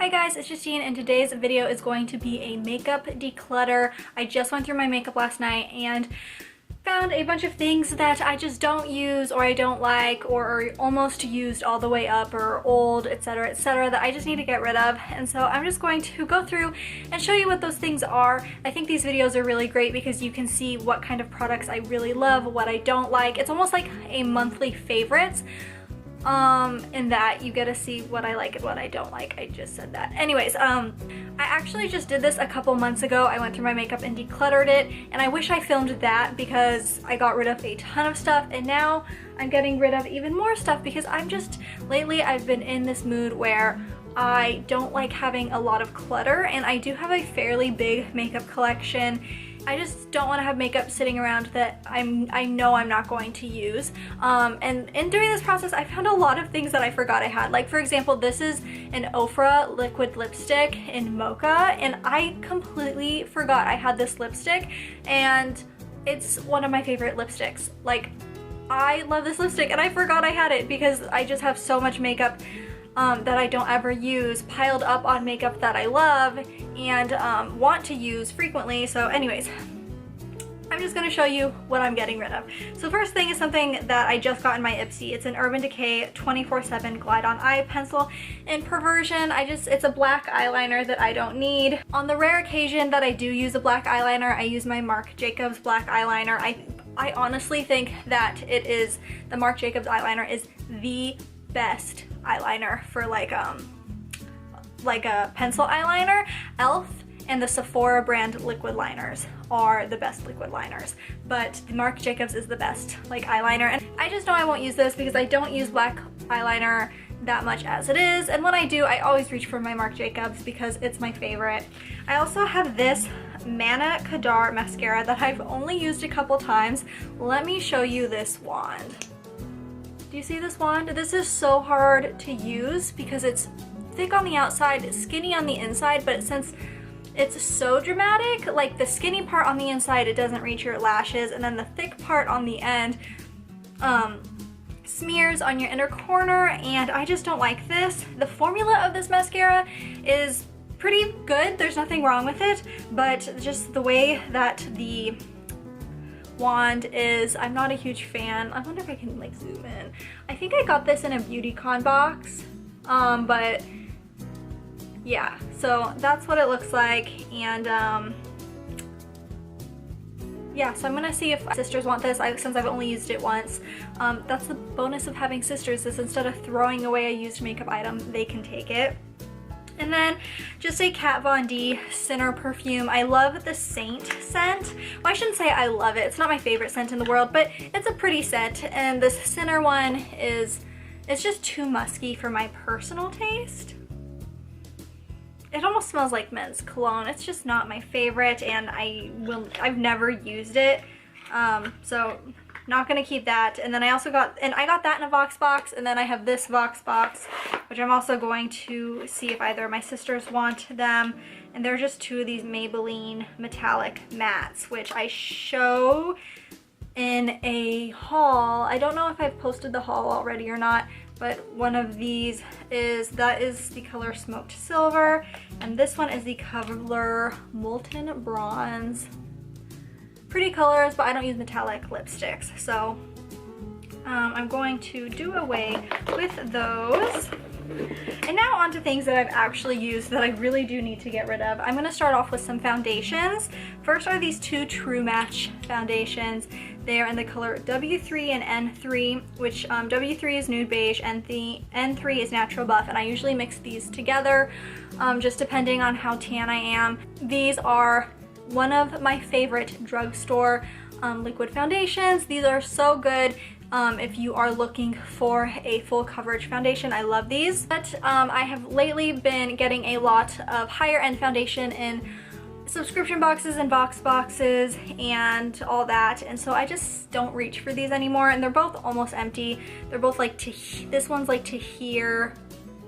Hi guys, it's Justine and today's video is going to be a makeup declutter. I just went through my makeup last night and found a bunch of things that I just don't use or I don't like or are almost used all the way up or old, etc, that I just need to get rid of. And so I'm just going to go through and show you what those things are. I think these videos are really great because you can see what kind of products I really love, what I don't like. It's almost like a monthly favorites. In that you get to see what I like and what I don't like. I just said that. Anyways, I actually just did this a couple months ago. I went through my makeup and decluttered it, and I wish I filmed that because I got rid of a ton of stuff, and now I'm getting rid of even more stuff because lately I've been in this mood where I don't like having a lot of clutter, and I do have a fairly big makeup collection. I just don't want to have makeup sitting around that I know I'm not going to use. And in doing this process, I found a lot of things that I forgot I had. Like, for example, this is an Ofra liquid lipstick in Mocha, and I completely forgot I had this lipstick, and it's one of my favorite lipsticks. Like, I love this lipstick, and I forgot I had it because I just have so much makeup that I don't ever use piled up on makeup that I love and want to use frequently. So anyways, I'm just going to show you what I'm getting rid of. So first thing is something that I just got in my Ipsy. It's an Urban Decay 24/7 Glide On Eye Pencil in Perversion. It's a black eyeliner that I don't need. On the rare occasion that I do use a black eyeliner, I use my Marc Jacobs black eyeliner. I honestly think that the Marc Jacobs eyeliner is the best eyeliner for like a pencil eyeliner. e.l.f. and the Sephora brand liquid liners are the best liquid liners, but the Marc Jacobs is the best like eyeliner. And I just know I won't use this because I don't use black eyeliner that much as it is, and when I do, I always reach for my Marc Jacobs because it's my favorite. I also have this Manna Kadar mascara that I've only used a couple times. Let me show you this wand. Do you see this wand? This is so hard to use because it's thick on the outside, skinny on the inside, but since it's so dramatic, like the skinny part on the inside, it doesn't reach your lashes, and then the thick part on the end smears on your inner corner, and I just don't like this. The formula of this mascara is pretty good, there's nothing wrong with it, but just the way that the wand is, I'm not a huge fan. I wonder if I can like zoom in. I think I got this in a BeautyCon box, but yeah, so that's what it looks like. And yeah, so I'm gonna see if sisters want this since I've only used it once. That's the bonus of having sisters, is instead of throwing away a used makeup item, they can take it. And then just a Kat Von D Sinner perfume. I love the Saint scent. Well, I shouldn't say I love it. It's not my favorite scent in the world, but it's a pretty scent. And this Sinner one it's just too musky for my personal taste. It almost smells like men's cologne. It's just not my favorite, and I've never used it. So not gonna keep that. And then I got that in a Vox box, and then I have this Vox box, which I'm also going to see if either of my sisters want them. And they're just two of these Maybelline metallic mattes, which I show in a haul. I don't know if I've posted the haul already or not, but one of these is the color Smoked Silver, and this one is the color Molten Bronze. Pretty colors, but I don't use metallic lipsticks, so I'm going to do away with those. And now on to things that I've actually used that I really do need to get rid of. I'm going to start off with some foundations. First are these two True Match foundations. They are in the color W3 and N3, which W3 is Nude Beige and the N3 is Natural Buff, and I usually mix these together just depending on how tan I am. These are one of my favorite drugstore liquid foundations. These are so good if you are looking for a full coverage foundation. I love these. But I have lately been getting a lot of higher end foundation in subscription boxes and box boxes and all that, and so I just don't reach for these anymore, and they're both almost empty. They're both like this one's like to here,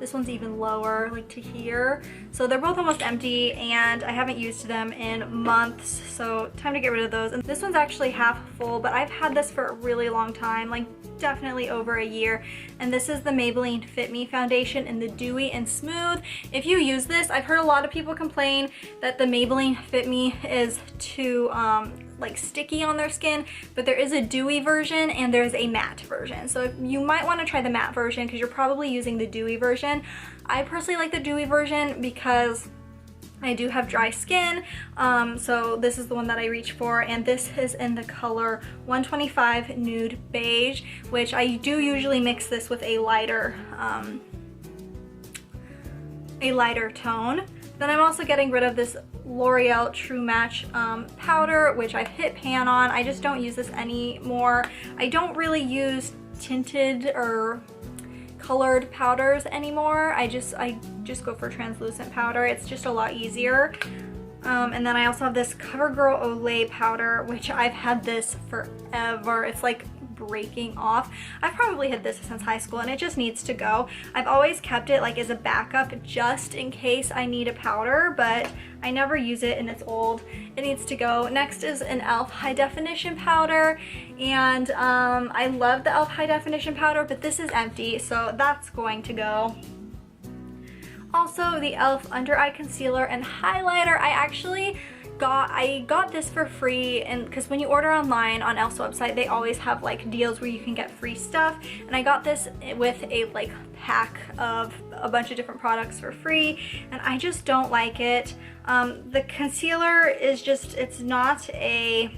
This one's even lower, like to here. So they're both almost empty, and I haven't used them in months, so time to get rid of those. And this one's actually half full, but I've had this for a really long time, like definitely over a year. And this is the Maybelline Fit Me foundation in the Dewy and Smooth. If you use this, I've heard a lot of people complain that the Maybelline Fit Me is too like sticky on their skin, but there is a dewy version and there's a matte version. So you might want to try the matte version because you're probably using the dewy version. I personally like the dewy version because I do have dry skin, so this is the one that I reach for, and this is in the color 125 Nude Beige, which I do usually mix this with a lighter tone. Then I'm also getting rid of this L'Oreal True Match powder, which I've hit pan on. I just don't use this anymore. I don't really use tinted or colored powders anymore. I just go for translucent powder. It's just a lot easier. And then I also have this CoverGirl Olay powder, which I've had this forever. It's like breaking off. I've probably had this since high school and it just needs to go. I've always kept it like as a backup just in case I need a powder, but I never use it and it's old. It needs to go. Next is an e.l.f. High Definition powder, and I love the e.l.f. High Definition powder, but this is empty, so that's going to go. Also, the e.l.f. Under Eye Concealer and Highlighter. I got this for free, and because when you order online on e.l.f.'s website, they always have like deals where you can get free stuff, and I got this with a like pack of a bunch of different products for free, and I just don't like it. The concealer is just, it's not a,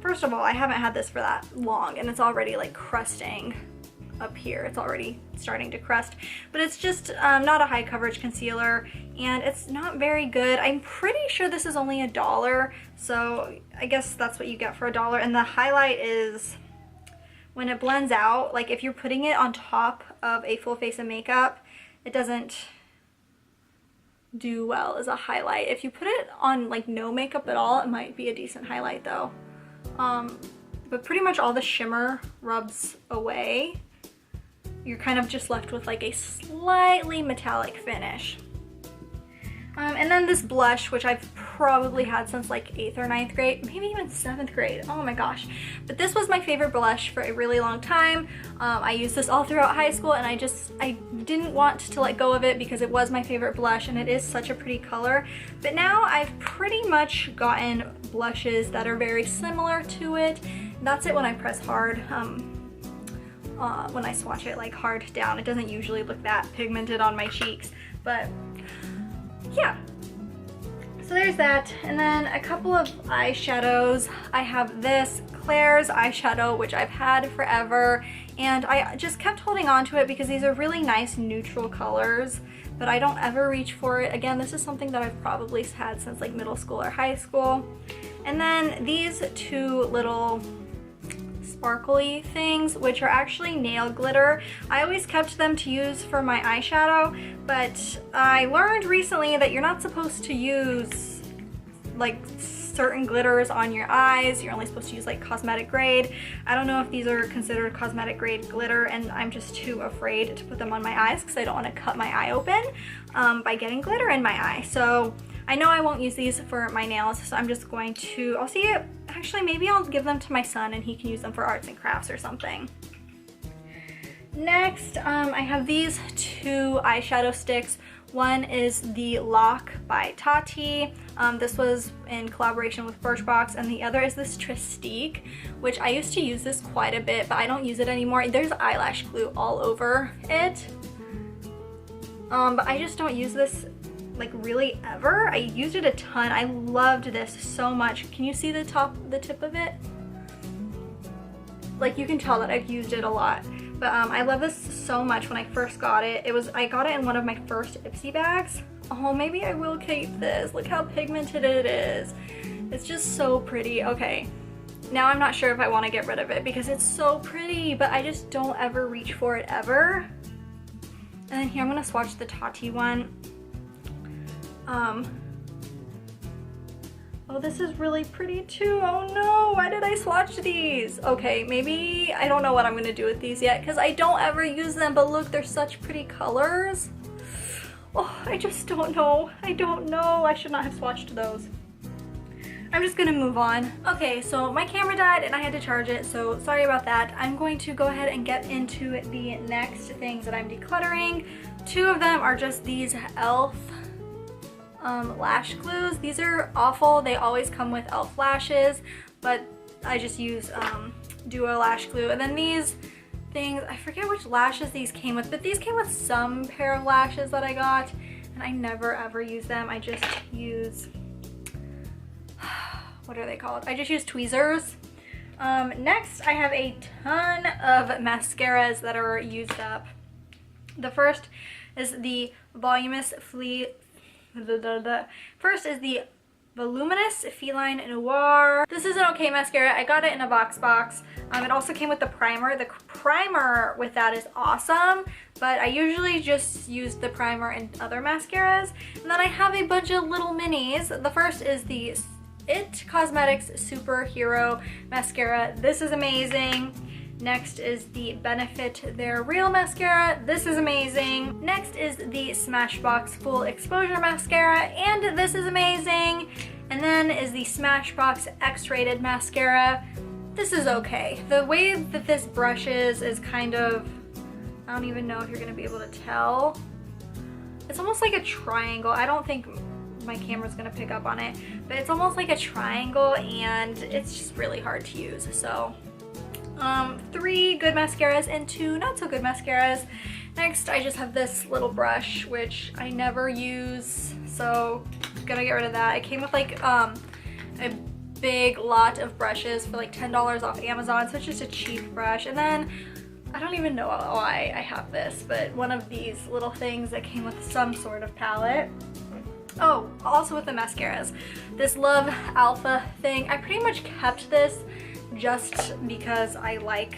first of all, I haven't had this for that long and it's already like crusting up here. It's already starting to crust, but it's just not a high coverage concealer and it's not very good. I'm pretty sure this is only $1, so I guess that's what you get for $1. And the highlight is, when it blends out, like if you're putting it on top of a full face of makeup, it doesn't do well as a highlight. If you put it on like no makeup at all, it might be a decent highlight though. But pretty much all the shimmer rubs away. You're kind of just left with like a slightly metallic finish. And then this blush, which I've probably had since like 8th or 9th grade, maybe even 7th grade. Oh my gosh. But this was my favorite blush for a really long time. I used this all throughout high school, and I didn't want to let go of it because it was my favorite blush and it is such a pretty color. But now I've pretty much gotten blushes that are very similar to it. That's it when I press hard. When I swatch it like hard down, it doesn't usually look that pigmented on my cheeks, but yeah. So there's that. And then a couple of eyeshadows. I have this Claire's eyeshadow, which I've had forever, and I just kept holding on to it because these are really nice neutral colors, but I don't ever reach for it. Again, this is something that I've probably had since like middle school or high school. And then these two little sparkly things, which are actually nail glitter. I always kept them to use for my eyeshadow, but I learned recently that you're not supposed to use like certain glitters on your eyes. You're only supposed to use like cosmetic grade. I don't know if these are considered cosmetic grade glitter, and I'm just too afraid to put them on my eyes because I don't want to cut my eye open by getting glitter in my eye. So I know I won't use these for my nails, so I'm just going to, I'll see it. Actually, maybe I'll give them to my son and he can use them for arts and crafts or something. Next, I have these two eyeshadow sticks. One is the Lock by Tati. This was in collaboration with Birchbox, and the other is this Tristique, which I used to use this quite a bit, but I don't use it anymore. There's eyelash glue all over it. But I just don't use this like really ever. I used it a ton. I loved this so much. Can you see the tip of it? Like you can tell that I've used it a lot. But I love this so much. When I first got it, I got it in one of my first Ipsy bags. Oh, maybe I will keep this. Look how pigmented it is. It's just so pretty. Okay, now I'm not sure if I want to get rid of it because it's so pretty, but I just don't ever reach for it ever. And then here I'm gonna swatch the Tati one. Oh, this is really pretty too. Oh no, why did I swatch these? Okay, maybe I don't know what I'm gonna do with these yet because I don't ever use them, but look, they're such pretty colors. Oh, I just don't know. I don't know. I should not have swatched those. I'm just gonna move on. Okay, so my camera died and I had to charge it, so sorry about that. I'm going to go ahead and get into the next things that I'm decluttering. Two of them are just these e.l.f. Lash glues. These are awful. They always come with e.l.f. lashes, but I just use Duo lash glue. And then these things, I forget which lashes these came with, but these came with some pair of lashes that I got, and I never ever use them. I just use, what are they called? I just use tweezers. Next, I have a ton of mascaras that are used up. The first is the Voluminous Feline Noir. This is an okay mascara. I got it in a box. It also came with the primer. The primer with that is awesome, but I usually just use the primer in other mascaras. And then I have a bunch of little minis. The first is the It Cosmetics Superhero Mascara. This is amazing. Next is the Benefit They're Real Mascara. This is amazing. Next is the Smashbox Full Exposure Mascara, and this is amazing. And then is the Smashbox X-Rated Mascara. This is okay. The way that this brushes is kind of, I don't even know if you're gonna be able to tell. It's almost like a triangle. I don't think my camera's gonna pick up on it, but it's almost like a triangle and it's just really hard to use. So 3 good mascaras and 2 not so good mascaras. Next, I just have this little brush, which I never use, so I'm gonna get rid of that. It came with like a big lot of brushes for like $10 off Amazon, so it's just a cheap brush. And then, I don't even know why I have this, but one of these little things that came with some sort of palette. Oh, also with the mascaras, this Love Alpha thing. I pretty much kept this just because I like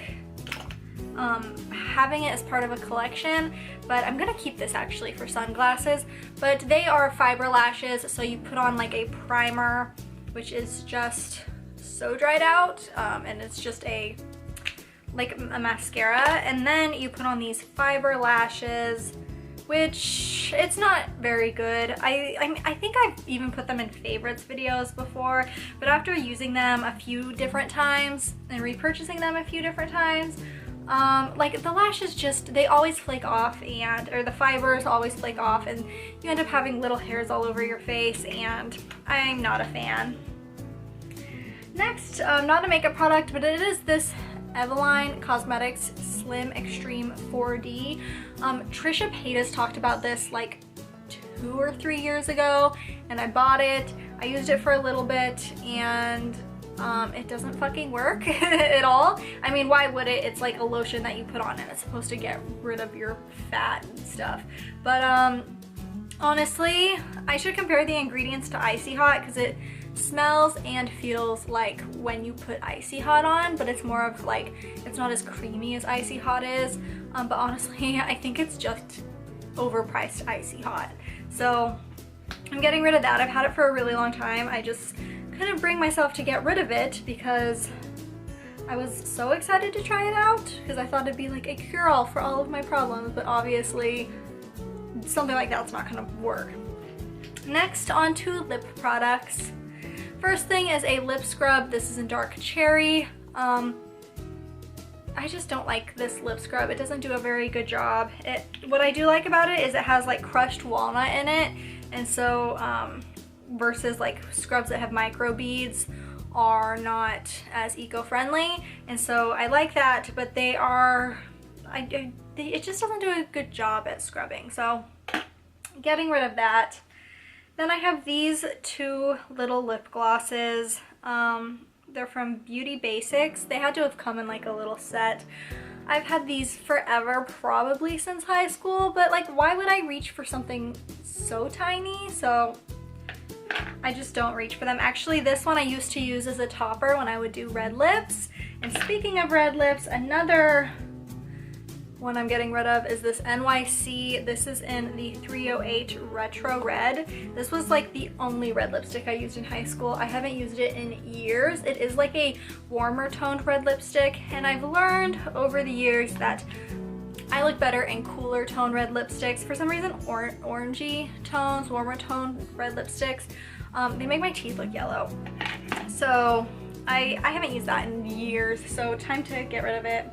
having it as part of a collection, but I'm gonna keep this actually for sunglasses. But they are fiber lashes, so you put on like a primer, which is just so dried out, and it's just like a mascara, and then you put on these fiber lashes, which it's not very good. I think I've even put them in favorites videos before, but after using them a few different times and repurchasing them a few different times, like the lashes just, they always flake off, or the fibers always flake off, and you end up having little hairs all over your face, and I'm not a fan. Next, not a makeup product, but it is this Eveline Cosmetics Slim Extreme 4D. Trisha Paytas talked about this like 2 or 3 years ago, and I bought it. I used it for a little bit, and it doesn't fucking work at all. I mean, why would it? It's like a lotion that you put on, and it's supposed to get rid of your fat and stuff. But honestly, I should compare the ingredients to Icy Hot, because it smells and feels like when you put Icy Hot on, but it's more of like, it's not as creamy as Icy Hot is. But honestly, I think it's just overpriced Icy Hot. So I'm getting rid of that. I've had it for a really long time. I just couldn't bring myself to get rid of it because I was so excited to try it out, because I thought it'd be like a cure-all for all of my problems, but obviously something like that's not gonna work. Next, on to lip products. First thing is a lip scrub. This is in Dark Cherry. I just don't like this lip scrub. It doesn't do a very good job. What I do like about it is it has like crushed walnut in it, and so versus like scrubs that have micro beads are not as eco-friendly, and so I like that, but they are, it just doesn't do a good job at scrubbing, so getting rid of that. Then I have these 2 little lip glosses. They're from Beauty Basics. They had to have come in like a little set. I've had these forever, probably since high school, but like, why would I reach for something so tiny? So I just don't reach for them. Actually, this one I used to use as a topper when I would do red lips. And speaking of red lips, another one I'm getting rid of is this NYC. This is in the 308 Retro Red. This was like the only red lipstick I used in high school. I haven't used it in years. It is like a warmer toned red lipstick, and I've learned over the years that I look better in cooler tone red lipsticks. For some reason, orangey tones, warmer tone red lipsticks, they make my teeth look yellow. So I haven't used that in years, so time to get rid of it.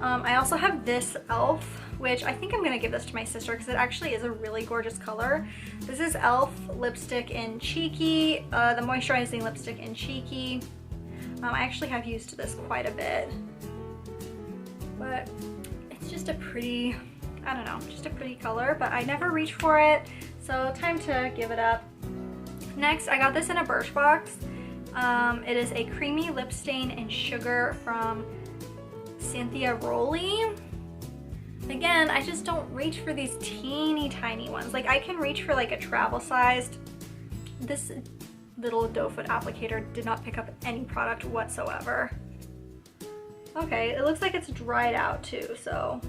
I also have this e.l.f., which I think I'm gonna give this to my sister because it actually is a really gorgeous color. This is e.l.f. lipstick in Cheeky, the moisturizing lipstick in Cheeky. I actually have used this quite a bit, but it's just a pretty, I don't know, just a pretty color, but I never reach for it, so time to give it up. Next, I got this in a Birchbox. It is a creamy lip stain in Sugar from Cynthia Rowley. Again, I just don't reach for these teeny tiny ones. Like, I can reach for like a travel sized. This little doe foot applicator did not pick up any product whatsoever. Okay, it looks like it's dried out too, so.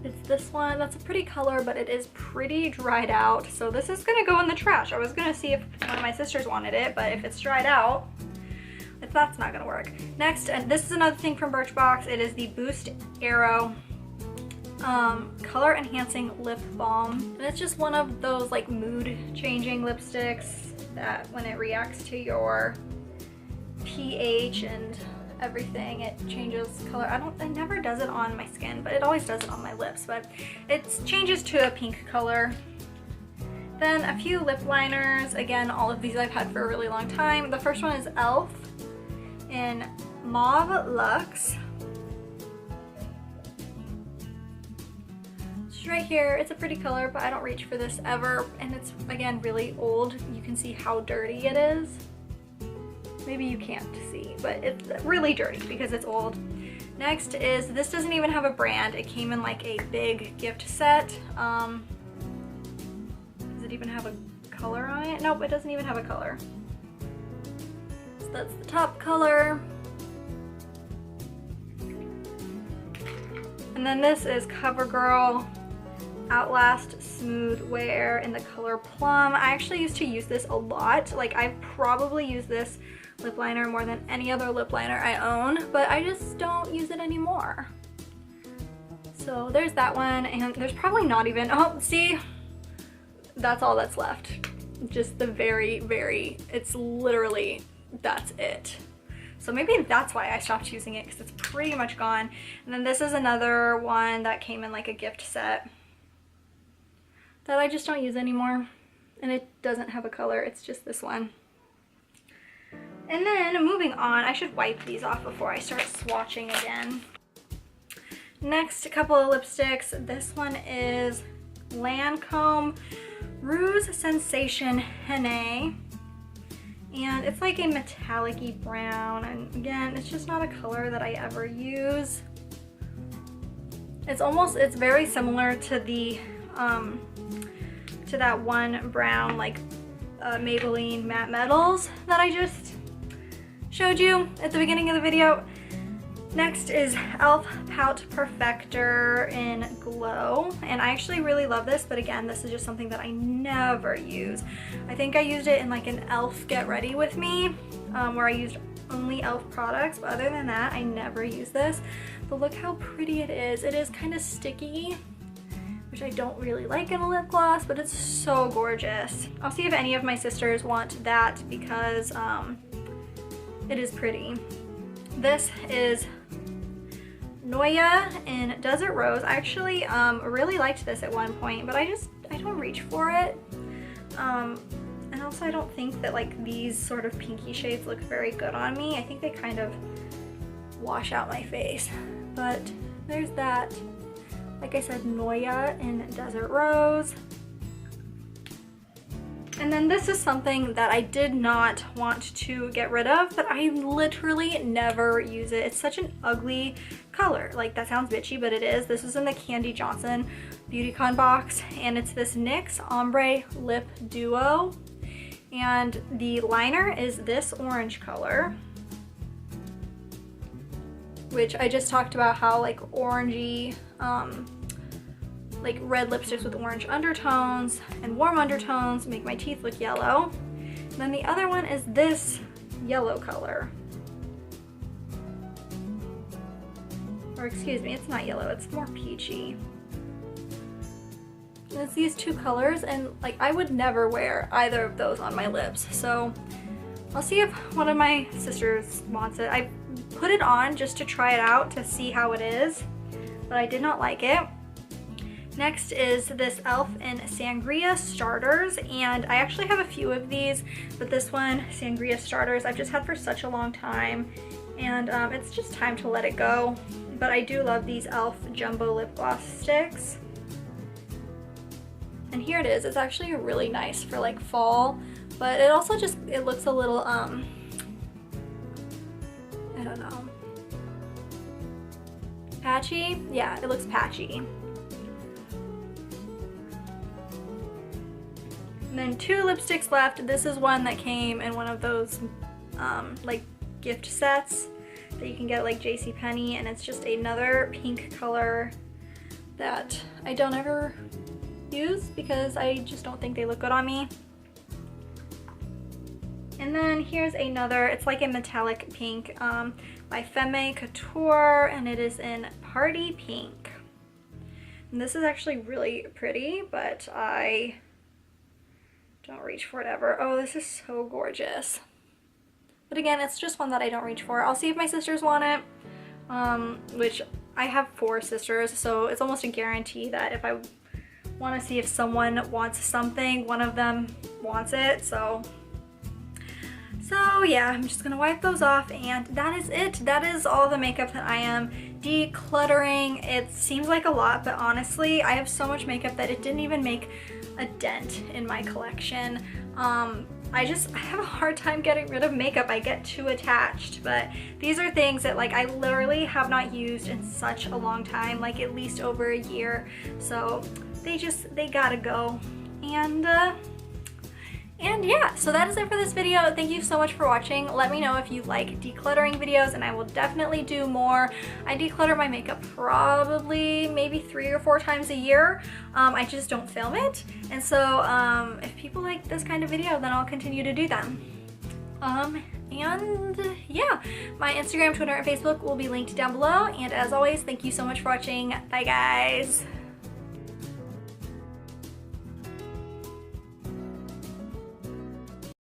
It's this one. That's a pretty color, but it is pretty dried out. So this is gonna go in the trash. I was gonna see if one of my sisters wanted it, but if it's dried out, that's not gonna work. Next, and this is another thing from Birchbox, it is the Boost Aero Color Enhancing Lip Balm. And it's just one of those like mood changing lipsticks that when it reacts to your pH and everything, it changes color. It never does it on my skin, but it always does it on my lips, but it changes to a pink color. Then a few lip liners. Again, all of these I've had for a really long time. The first one is e.l.f. in Mauve Luxe. It's right here. It's a pretty color, but I don't reach for this ever, and it's again really old. You can see how dirty it is. Maybe you can't see, but it's really dirty because it's old. Next is, this doesn't even have a brand. It came in like a big gift set. Does it even have a color on it? Nope, it doesn't even have a color. So that's the top color. And then this is CoverGirl Outlast Smooth Wear in the color Plum. I actually used to use this a lot. Like, I've probably used this lip liner more than any other lip liner I own, but I just don't use it anymore. So there's that one, and there's probably not even, oh, see, that's all that's left. Just the very, it's literally, that's it. So maybe that's why I stopped using it, because it's pretty much gone. And then this is another one that came in like a gift set that I just don't use anymore. And it doesn't have a color, it's just this one. And then moving on, I should wipe these off before I start swatching again. Next, a couple of lipsticks. This one is Lancome Rouge Sensation Henné. And it's like a metallic-y brown, and again, it's just not a color that I ever use. It's very similar to the to that one brown like Maybelline Matte Metals that I just showed you at the beginning of the video. Next is e.l.f. Pout Perfector in Glow, and I actually really love this, but again, this is just something that I never use. I think I used it in like an e.l.f. Get Ready With Me, where I used only e.l.f. products, but other than that, I never use this. But look how pretty it is. It is kind of sticky, which I don't really like in a lip gloss, but it's so gorgeous. I'll see if any of my sisters want that because it is pretty. This is Noya in Desert Rose. I actually really liked this at one point, but I don't reach for it. And also I don't think that like these sort of pinky shades look very good on me. I think they kind of wash out my face. But there's that. Like I said, Noya in Desert Rose. And then this is something that I did not want to get rid of, but I literally never use it. It's such an ugly color. Like, that sounds bitchy, but it is. This is in the Candy Johnson Beautycon box, and it's this NYX Ombre Lip Duo. And the liner is this orange color. which I just talked about how like orangey, like red lipsticks with orange undertones and warm undertones make my teeth look yellow. And then the other one is this yellow color. Or excuse me, it's not yellow, it's more peachy. And it's these two colors, and like I would never wear either of those on my lips. So I'll see if one of my sisters wants it. I put it on just to try it out to see how it is, but I did not like it. Next is this e.l.f. in Sangria Starters, and I actually have a few of these, but this one, Sangria Starters, I've just had for such a long time, and it's just time to let it go. But I do love these e.l.f. Jumbo Lip Gloss Sticks. And here it is. It's actually really nice for like fall, but it also just, it looks a little, I don't know, patchy? Yeah, it looks patchy. And then two lipsticks left. This is one that came in one of those like gift sets that you can get at like JCPenney, and it's just another pink color that I don't ever use because I just don't think they look good on me. And then here's another, it's like a metallic pink by Femme Couture, and it is in Party Pink. And this is actually really pretty, but I don't reach for it ever. Oh, this is so gorgeous. But again, it's just one that I don't reach for. I'll see if my sisters want it, which I have 4 sisters, so it's almost a guarantee that if I want to see if someone wants something, one of them wants it. So yeah, I'm just gonna wipe those off, and that is it. That is all the makeup that I am decluttering. It seems like a lot, but honestly, I have so much makeup that it didn't even make a dent in my collection. I have a hard time getting rid of makeup. I get too attached, but these are things that like I literally have not used in such a long time, like at least over a year. So they gotta go. And yeah, so that is it for this video. Thank you so much for watching. Let me know if you like decluttering videos, and I will definitely do more. I declutter my makeup probably maybe 3 or 4 times a year. I just don't film it. And so if people like this kind of video, then I'll continue to do them. And yeah, my Instagram, Twitter, and Facebook will be linked down below. And as always, thank you so much for watching. Bye guys.